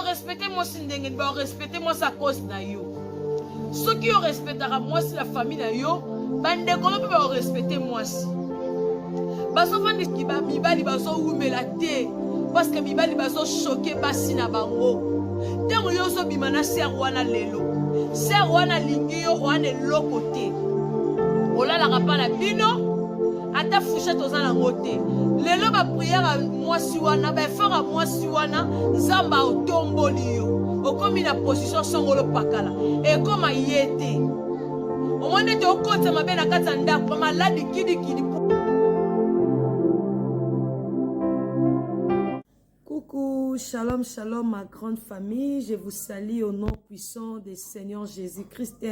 respecter moi si ndenge ba respecter moi sa cause na yo. Ceux qui respectera moi si la famille na yo, bande ko ba respecter moi si. Baso fandi ki ba mibali baso umela te parce que mibali baso choquer basi na bango. Tango yo so bimana ser wana lelo. Ser wana lingi yo wana lokote. Olala kapana bino ata fouché tozana ngote. Lelo ba prière moi si wana ba fera moi si wana nzamba otomboli yo. Okomi na position songolo pakala. Et comme ayete. Au moins de au côté ma bena katanda pa malade kidi. Coucou, shalom, shalom ma grande famille. Je vous salue au nom puissant du Seigneur Jésus-Christ.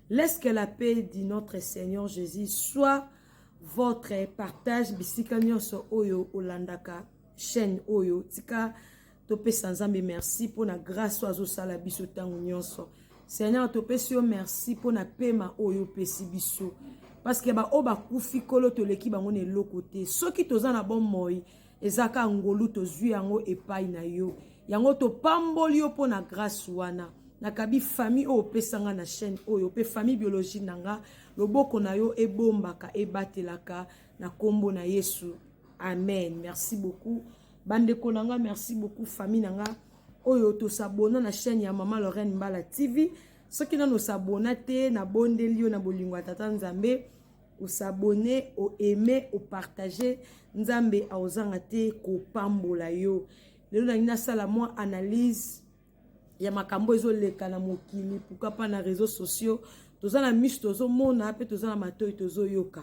Laisse que la paix de notre Seigneur Jésus soit votre partage. Bisika nyonso oyo olandaka chaîne oyo. Tika topé sans ambe merci pour la grâce oazo sala biso tango nyonso. Seigneur topé sio merci pour la paix ma oyo pesi biso. Parce que ba oba kufi kolo to leki bango ne lokote. Soki tozana bon moi ezaka ngolu to zui yango epai na yo. Yango to pamboli yo po na grâce wana. Nakabi famille o pesanga na chaîne oyo pe famille biologique nanga loboko na yo ebombaka ebatelaka na kombo na Yesu. Amen. Merci beaucoup. Bande konanga merci beaucoup famille nanga oyo to s'abonner na chaîne ya Maman Lorraine Mbala TV. Ceux qui n'ont s'abonner te na bondeli yo na bolingwa tata Nzambe ou s'abonner, ou aimer, ou partager. Nzambe a ozangate ko pambola yo. Lelo na ina sala moi analyse ya makambo ezo leka na mokili pourquoi pas na réseaux sociaux. Tozana miss tozo mona pe tozana matoyi tozo yoka.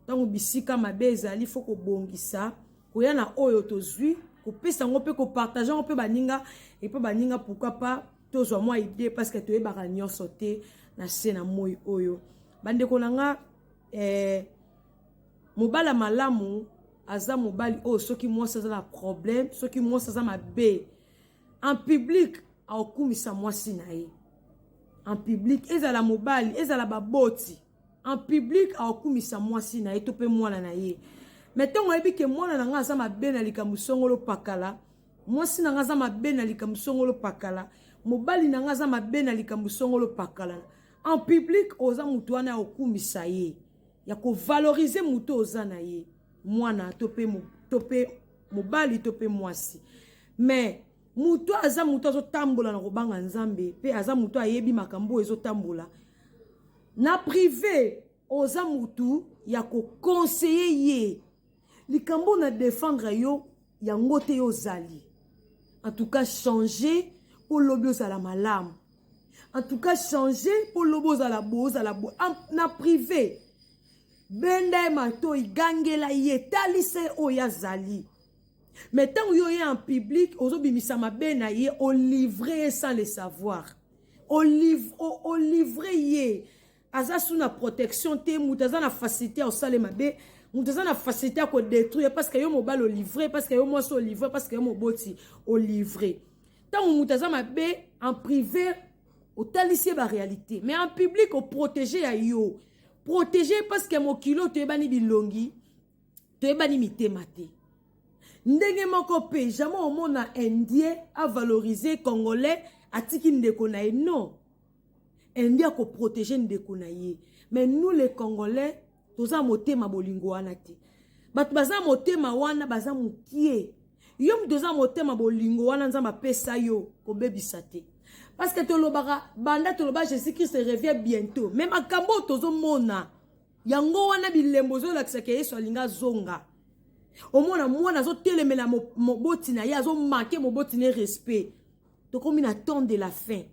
Tango bisika mabe ezali faut ko bongisa. Koya na oyo tozui, ko pesa ngo pe ko partager ngo pe baninga et pe baninga pourquoi pas tozwa moi idée parce que toye baka nyonso te na sena moi oyo. Bande konanga mobala malamu aza mobali o soki moi ça na problème soki moi ça ma bé en public a okumisa moi sinaye en public ezala mobali ezala baboti en public a okumisa moi sinaye to pe mwana na ye mais tongo ebi ke mwana nanga aza mabe na likambo songolo pakala moi sinanga aza mabe na likambo songolo pakala mobali nanga aza mabe na likambo songolo pakala en public oza mutu wana okumisa ye ya ko valoriser mutu ozana ye mwana tope mobali tope mwasi mais mutu aza mutu azo tambola na kobanga Nzambe pe aza mutu ayebi makambo ezo tambola na privé oza mutu ya ko conseiller ye likambo na défendre yo yango te yo zali en tout cas changer pour lobi ozala malamu en tout cas changer pour lobi ozala bo na privé benda mato igangela ye talise oya zali mais tant yo ye en public ozo bimisa mabe na ye o livrer sans le savoir o livrer ye aza suna protection te mutaza na facilité au sale mabe mutaza na facilité à ko détruire parce que yo mobile o livrer parce que yo mo so livrer parce que yo moboti o livrer tant mutaza mabe en privé o talise ba réalité mais en public o protéger ya yo. Protéger parce que mon kilo te bani bilongi te bani mitemate ndenge moko pe jamais au monde indien a valoriser congolais atiki ndeko na ye non indien ko protéger ndeko na ye mais nous les congolais toza motema bolingo wana te bat baza motema wana baza mukie yo mtoza motema bolingo wana nzamba pesa yo ko bebisa te. Parce que tolobara banda toloba Jésus-Christ revient bientôt. Même à Kambo tozo mona. Yango wana bilembo zo lakisa ke Yesu alinga zonga. Au mona mwana zo telemela moboti na ya zo marquer moboti ne respect. To komi na temps de la fin.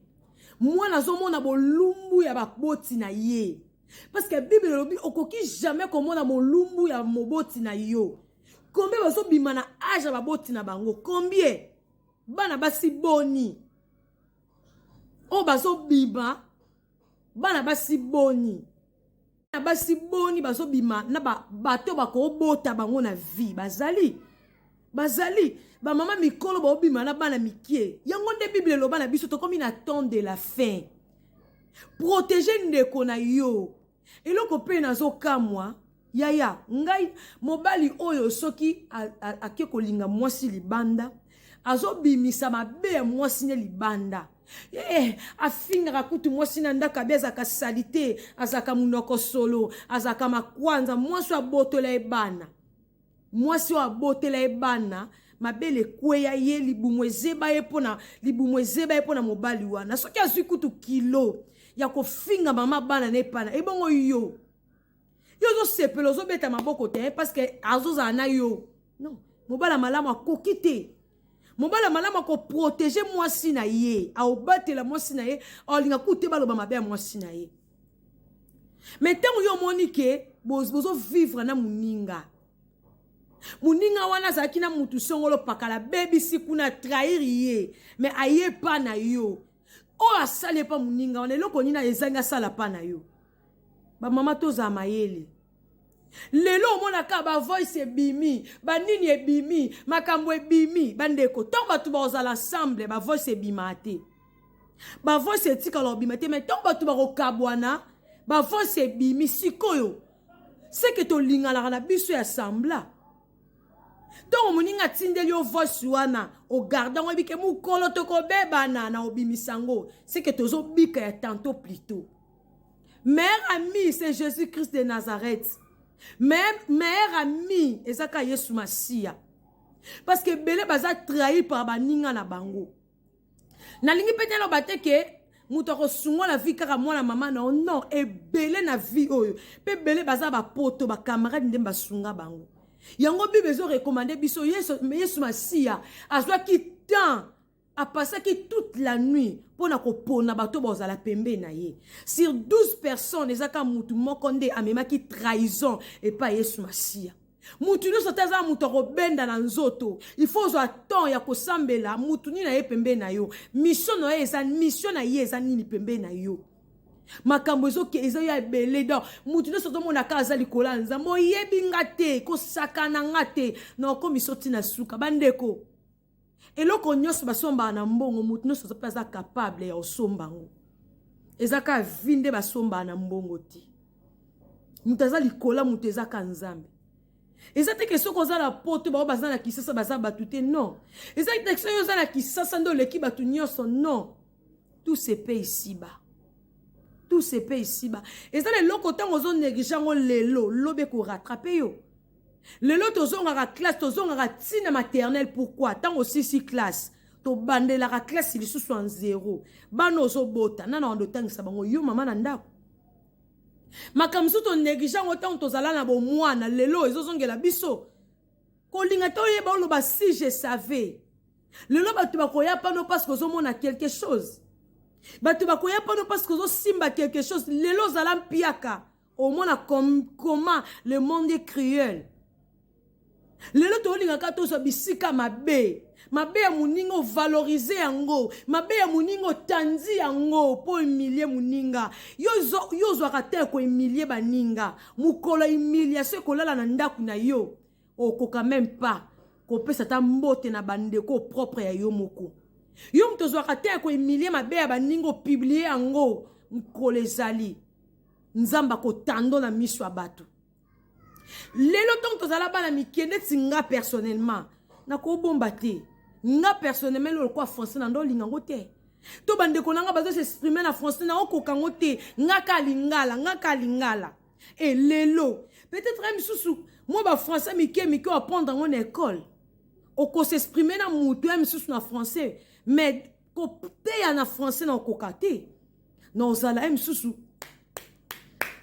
Mwana zo mona bolumbu ya baboti na ye. Parce que Bible lobi okoki jamais komona molumbu ya moboti na yo. Combien bazo bimana âge baboti na bango? Combien? Bana basi boni. O baso biba bana basi boni na basi boni baso bima na bato bako bota bango na vie bazali ba mama mikolo ba obima na bana mikie yango nde Bible lo bana biso to komi na temps de la fin protéger ndeko na yo eloko pe nazo kamwa yaya ngai mobali oyo soki akeko linga mwasi libanda azo bimisa mabe ya mwasi ne libanda. Afingaka kutu mwasi na ndaka be azaka salite, azaka munoko solo, azaka makwanza, mwasi wa botola ebana. Mwasi wa botola ebana, mabele kweya ye libumwezeba ye pona mobali wana. Soki azwi kutu kilo ya kofinga mama bana ne pana, ebongo yo. Yo zo sepelo zo beta maboko te parce que azoza na yo. Non, mobala malama kokite. Mobala malama ko protéger mwasi na ye, a obatela mwasi na ye, olinga kute baloba mabe mwasi na ye. Mais tant yo monike, bozo vivre na muninga. Muninga wana zaki na mutu songolo pakala baby sikuna trahir ye, mais aye pa na yo. O asale pa muninga wana eloko nina ezanga sala pa na yo. Ba mama toza mayele. Lelo monaka ba voice ebimi, ba nini ebimi, makambo ebimi, bandeko. Tant batu ba ozala ensemble, ba voice ebimate. Ba voice etika lo bimate, mais tant batu ba kokabwana, ba voice ebimi sikoyo. C'est que to lingala na biso ya sambla. Donc moninga tindeli yo voice wana, o gardant ebike mu kolo toko bebana na obimisango. C'est que tozo bika ya tantôt plutôt. Meilleur ami, c'est Jésus-Christ de Nazareth. Meilleur ami, ezaka Yesu Masia. Parce que belé baza trahi par baninga na bango. Na lingi pete lo bateke, mutoko sungo la vie kaka mwana mama non, e belé na vie oyo. Pe belé baza ba poto ba camarade ndemba sunga bango. Yango bi bezo recommander biso Yesu Masia, azwa ki temps a passé toute la nuit pour na kopona bato bozala pembe na ye. Sur 12 personnes, ezaka mutu mokonde amema ki trahison et pas Yesu Masia. Mutu no sotaza mutu robenda na nzoto. Il faut zo temps ya kosambela mutu ni na ye pembe na yo. Mission na ye eza nini pembe na yo. Makambo ezoke eza ya ebele donc mutu no soto mona kaza likola nzambo yebi ngate ko sakana ngate na ko misoti na suka bandeko. Eloko nyonso basomba na mbongo mutu nyonso so pesa capable ya osomba ngo. Ezaka vinde basomba na mbongo ti. Mutaza likola mutu ezaka nzambe. Ezate ke soko za la poto ba baza na kisasa baza batute non. Ezate ke yo za na kisasa ndo leki batu nyonso non. Tout se paye ici-bas. Tout se paye ici-bas. Ezate loko tango zo neglijango lelo lobe ko rattraper yo. Lelo tozongaka classe, tozongaka tina maternelle. Pourquoi? Tant aussi si classe. To bande la classe il sous en zéro. Bano zo bota. Nana ando tangi sabango yo mama nandako. Makamsu to négligeant autant tozala na bo mwana lelo ezozongela biso. Kolinga to yeba lo ba si je savais. Lelo batu bakoya pano parce que zo mona quelque chose. Batu bakoya pano parce que zo simba quelque chose. Lelo zala mpiaka. Au moins comment le monde est cruel. Lelo to linga kato so bisika mabe ya muningo valoriser yango mabe ya muningo tanzi yango po humilier muninga yo zo akate ko humilier baninga mukolo humiliation kolala na ndaku na yo okoka même pas ko pesa ta mbote na bandeko propre ya yo moko yo mto zo akate ko humilier mabe ya baningo publier yango mukolo ezali nzamba ko tando na miso abatu. Lelo tong tozala bana mikende tinga personnellement na ko bomba te nga personnellement le quoi français na ndo lingango te to bande ko nanga bazo s'exprimer na français na okokango te nga kalingala et lelo peut-être même sous moi ba français mike apprendre en école oko s'exprimer na mutu même sous na français mais ko te na français na okokate non ça la même sous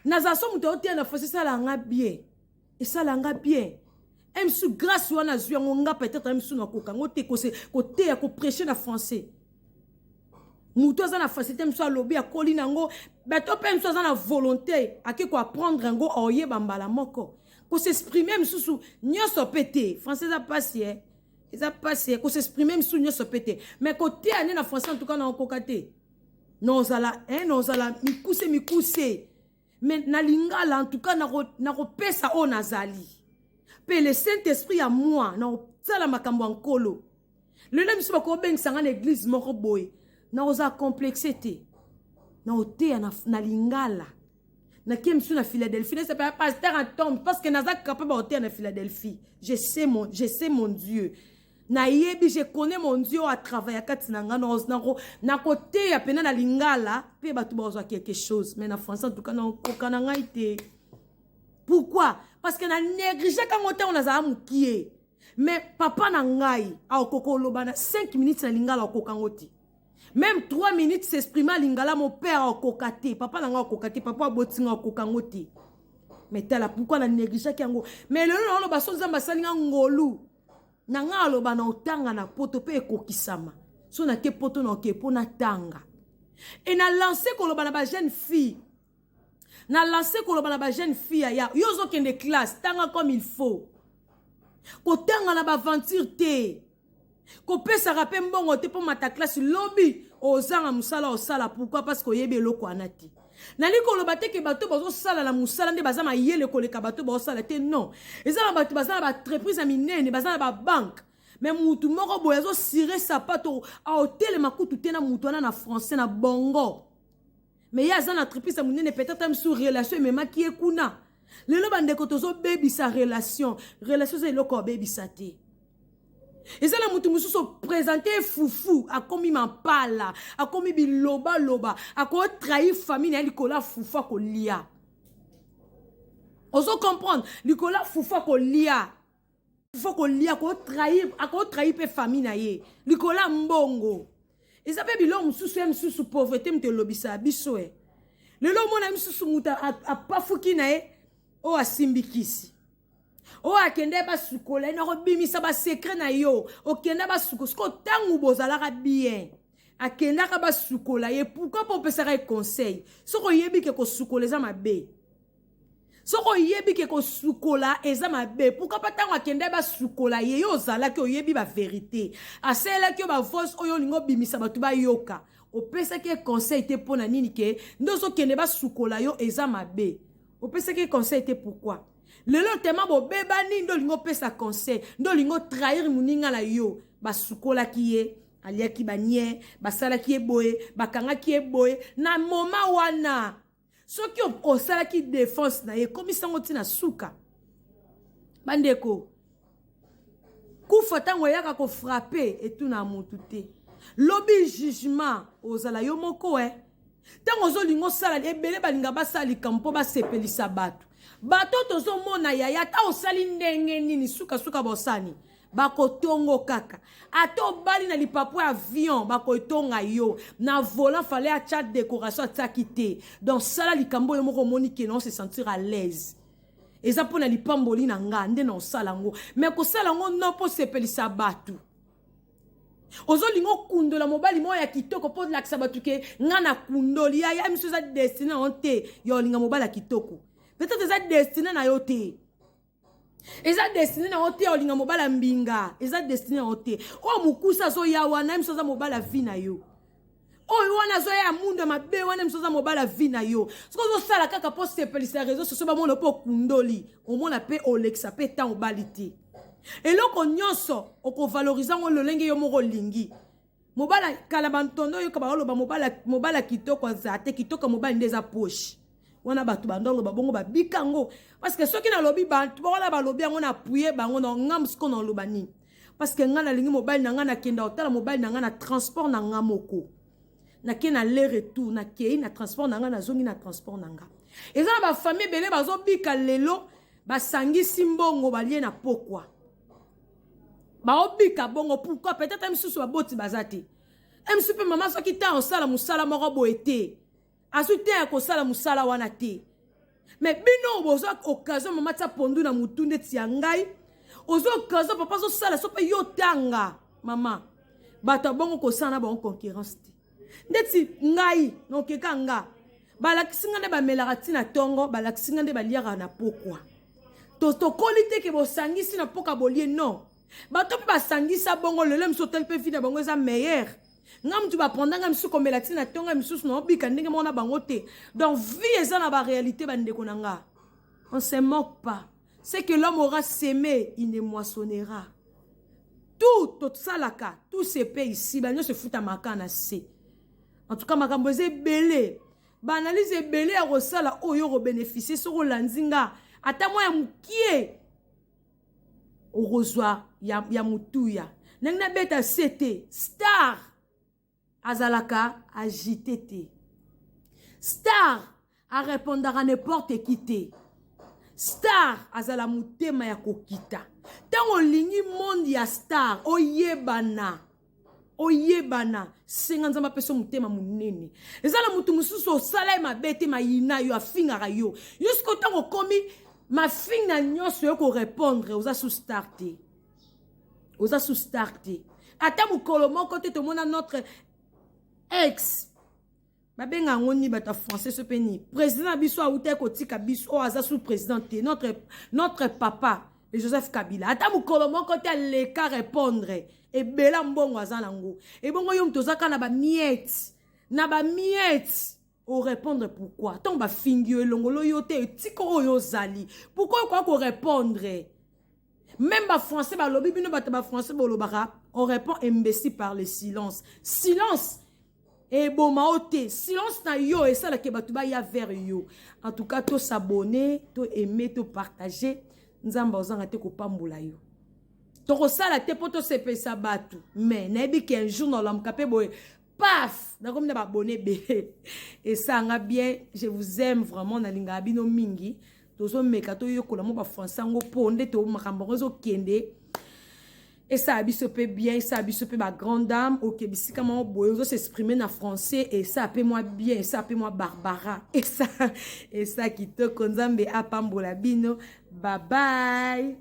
na za so mutu te na français ça la nga bien. Et ça langa bien. Même sous grâce wana zuangonga peut-être même sous na kokango te côté ya ko prêcher na français. Muto za na facilité même sous lobby ya kolina ngo bato pe même sous na volonté aki ko apprendre ngo oye bambala moko. Ko s'exprimer même sous nyoso pété. Français a passé. Ils a passé ko s'exprimer même sous nyoso pété. Mais côté ane na français en tout cas na kokate. Non zala non zala mikuse. Mais na lingala en tout cas na pesa o nazali. Pe le Saint-Esprit à moi na sala makambo ankolo. Le lem si bako beng sanga l'église moko boy. Na oza complexité. Na ote na lingala. Na kiem su na Philadelphie, c'est pas pasteur en tombe parce que naza capable ote na Philadelphie. Je sais mon Dieu. Na yebi, je connais mon Dieu à travailler kati na nga na côté ya pena na lingala pe batu bazwa quelque chose mais na français en tout cas na kokana nga ite. Pourquoi? Parce que na néglige quand on a za mukie. Mais papa na ngai a okoko lobana 5 minutes na lingala okokangoti. Même 3 minutes s'exprimer lingala mon père a okokate. Papa na nga okokate, papa botinga okokangoti. Mais tala pourquoi na néglige kango. Mais le no ba so nzamba salinga ngolu. Nanga aloba na otanga na poto pe ekokisama. So na ke poto na ke pona tanga. Et na lancé koloba na ba jeune fille. Na lancé koloba na ba jeune fille ya yozo kende classe tanga comme il faut. Ko tanga na ba aventure te. Ko pesa rapé mbongo te pour mata classe lobby ozanga musala osala pourquoi parce que yebe loko anati. Nali koloba te ke bato bazo sala la musala nde bazama yele koleka bato bazo sala te non. Ezala bato bazala ba entreprise minene bazala ba banque. Mais mutu moko boyazo sire sapato a hotel makutu te na mutu na français na bongo. Mais ya za na entreprise minene peut-être même sur relation même qui est kuna. Lelo bande ko tozo baby sa relation c'est loko baby sa te. Et ça la mutu mususu présenter foufou a komi mampala a komi biloba loba a ko trahir famille na likola foufa ko lia. Oso comprendre likola foufa ko lia. Foufa ko lia ko trahir pe famille na ye. Likola mbongo. Et ça fait bilo mususu pauvreté mte lobisa biso e. Lelo mona mususu muta a pafuki na e o asimbikisi. O akende ba sukola na robimisa ba secret na yo okende ba suko sko tangu bozala ka bien akenda ka ba sukola ye pourquoi pour pesa ka conseil soko yebi ke ko sukola za mabe soko yebi ke ko sukola eza mabe pourquoi pas tangu akende ba sukola ye yo zala ke oyebi ba vérité asela ke ba voice oyo lingo bimisa batu ba yoka o pesa ke conseil te pona nini ke ndozo kende ba sukola yo eza mabe o pesa ke conseil te pourquoi. Le long tema bo beba ni ndo lingo pesa conseil ndo lingo trahir muninga la yo basukola kiye alia ki banye basala ki boye bakanga ki boye na moma wana soki osala ki défense na ye komi sango tina suka bandeko kufa tango yaka ko frapper et tout na mutu te lobby jugement ozala yo moko tango zo lingo sala ebele balinga basali kampo ba sepelisa batu bato tozo mona yaya ta osali ndenge nini suka bosani bako tongo kaka ato bali na lipapu avion bako tonga yo na volant fallait a chat décoration takité donc sala likambo yo moko monique non se sentir à l'aise eza pona lipamboli na nga nde na osala ngo mais ko sala ngo non po sepelisa batu ozo lingo kundola mobali mo ya kitoko po lakisa batu ke ngana kundoli ya miso za destiné onte yo linga mobali kitoko. Peut-être eza destiné na yo te. Eza destiné na yo te olinga mobala mbinga. Eza destiné na yo te. O mukusa so ya wana msoza mobala vi na yo. O wana so ya mundu mabe wana msoza mobala vi na yo. Soko zo sala kaka po sepelisa réseau so ba mona po kundoli. O mona pe olexa pe ta obalite. Eloko nyonso oko valoriser ngo lolenge yo moko lingi. Mobala kala bantondo yo ka ba loba mobala kitoko zate kitoko mobala ndeza poche. Wana batu bandolo babongo babikango parce que soki na lobi bantu wala ba lobi ngo na puye bango na ngam sko na lobani parce que ngana lingi mobile na ngana kenda otala mobile na ngana transport na ngamoko na ke na le retour na ke na transport na ngana zongi na transport na nga eza ba famille belé bazo bika lelo basangisi mbongo balie na pokwa ba obika bongo pourquoi peut-être même sous boti bazati même super maman soki ta osala musala moko boete asute ya kosala musala wana te mais bino bozo occasion mama tsa pondu na mutunde tia ngai ozo occasion papa zo sala so pe yo tanga mama bata bongo kosana bon concurrence te ndeti ngai no kekanga balakisinga nde bamelaka tina tongo balakisinga nde baliaka na pokwa to kolite ke bosangisi na poka bolie non bato pe basangisa bongo lelo msotel pe fina bongo eza meilleur ngam tu vas prendre ngam su comme la tina tonga misusu no bika ndenge mona bangote donc vie eza na ba réalité bande konanga on se moque pas c'est que l'homme aura semé il ne moissonnera tout ça là tout se paye ici ba nyo se futa makana c'est en tout cas makambo ze belé ba analyse belé a rosala oyo ro bénéficier sur lanzinga ata moi ya mukie o rozwa ya mutuya ndenge nabeta CT star azalaka agité te star arépondaka n'importe qui te star azala motema ya kokita ntango olingi monde ya star oyebana senga nzambe apesa motema monene ezala motu mosusu osala ye mabe te mayina yo afingaka yo jusko ntango okomi mafinga na nyonso yo korépondre oza sous star te ata mokolo moko te tomona notre ex babenga yango ni bato ya français so mpe ni président na biso awutai kotika biso oyo aza sous président te notre papa le Joseph Kabila ata mokolo moko te aleka répondre ebela mbongo aza nango ebongo yo moto ozaka na bamiete orépondre pourquoi ntango bafingi yo elongolo yo te etika oyo ozali pourquoi okoka korépondre même bafrançais balobi bino bato bafrançais bolobaka on répond imbécile par le silence eboma ote silence na yo esalaki bato baya vers yo en tout cas to s'abonner to aimer to partager nzamba ozanga te kopambola yo tokosala te po tosepesa bato mais nayebi ke un jour nolamuka mpe boye paf nakomi na babone bele esanga bien je vous aime vraiment nalingaka bino mingi tozomeka toyokola mo bafrançais yango mpo nde to makambo yango ezokende esala biso mpe bien esala biso mpe bagrande dame oke bisika moko boye ozosexprime na français esala mpe mwa bien esala mpe mwa barbara esa kitoko nzambe apambola bino bye bye.